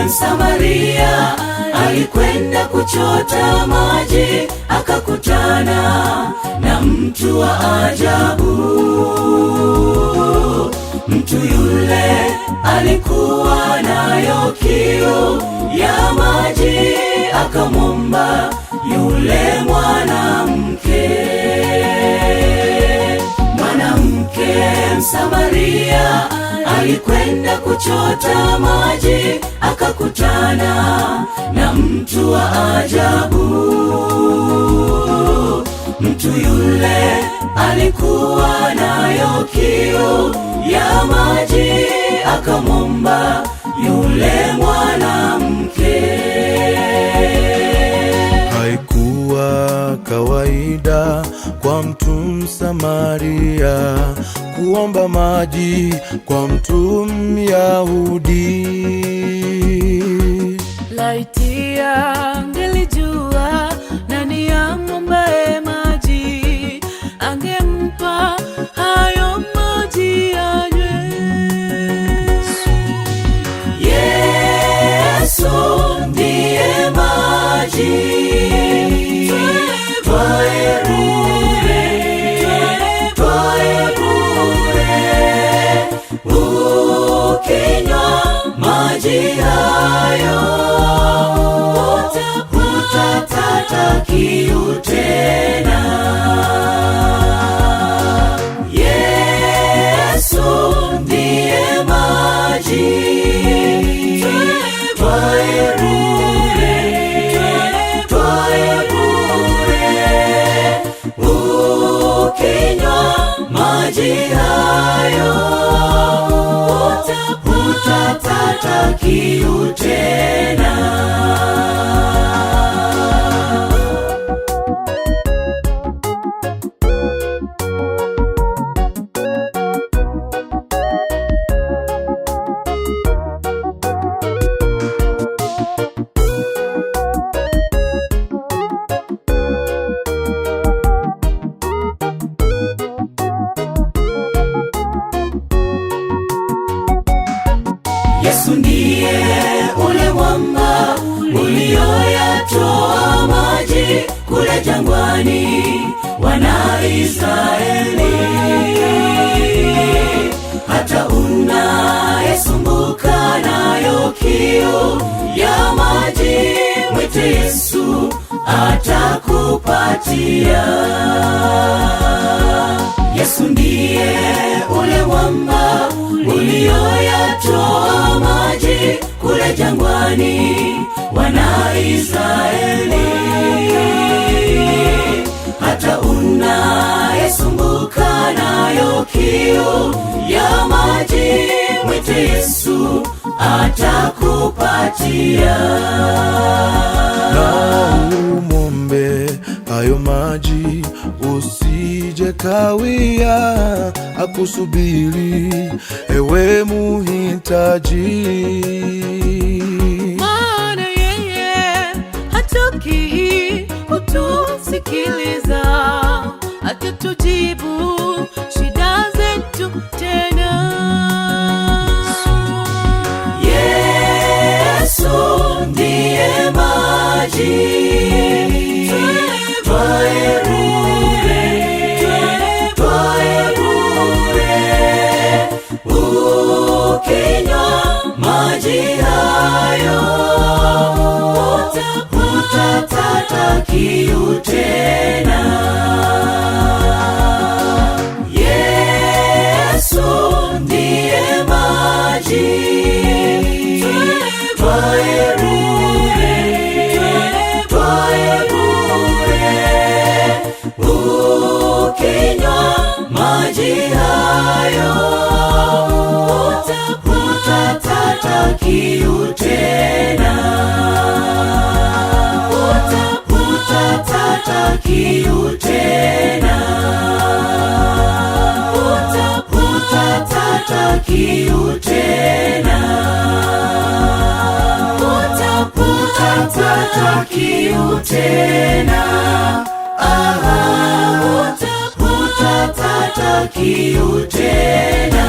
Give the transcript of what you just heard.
Msamaria alikwenda kuchota maji, akakutana na mtu wa ajabu. Mtu yule alikuwa nayo kiu ya maji, akamwomba yule mwanamke. Mwanamke Msamaria alikwenda kuchota maji, akakutana na mtu wa ajabu. Mtu yule alikuwa nayo kiu ya maji, akamwomba yule mwanamke. Haikuwa kawaida kwa mtu Msamaria kuomba maji kwa mtu Myahudi. Laiti angelijua nani amwombaye maji, angempa hayo maji anywe. Yesu ndiye maji, twae bure, twae bure. Ukinywa maji hayo, hutapata kiu tena. Yesu ndiye maji, twae bure, twae bure. Ukinywa maji hayo, hutapata kiu tena. Yesu ndiye ule mwamba ulioyatoa maji kule jangwani wana Israeli. Hata unayesumbuka nayo kiu ya maji, mwite Yesu atakupatia. Yesu ndiye ule mwamba ulioyatoa maji kule jangwani wana Israeli. Hata unayesumbuka nayo kiu ya maji, mwite Yesu atakupatia. Na umwombe hayo maji, usije kawia, akusubiri ewe muhitaji. Maana yeye hatoki kutusikiliza, atatujibu shida zetu tena. Yesu ndiye maji, twae bure, twae bure. Ukinywa maji hayo, hutapata kiu tena. Yesu ndiye maji, twae bure, twae bure. Ukinywa maji hayo, hutapata kiu tena. Hutapata kiu tena. Hutapata kiu tena. Hutapata kiu tena. Hutapata kiu tena.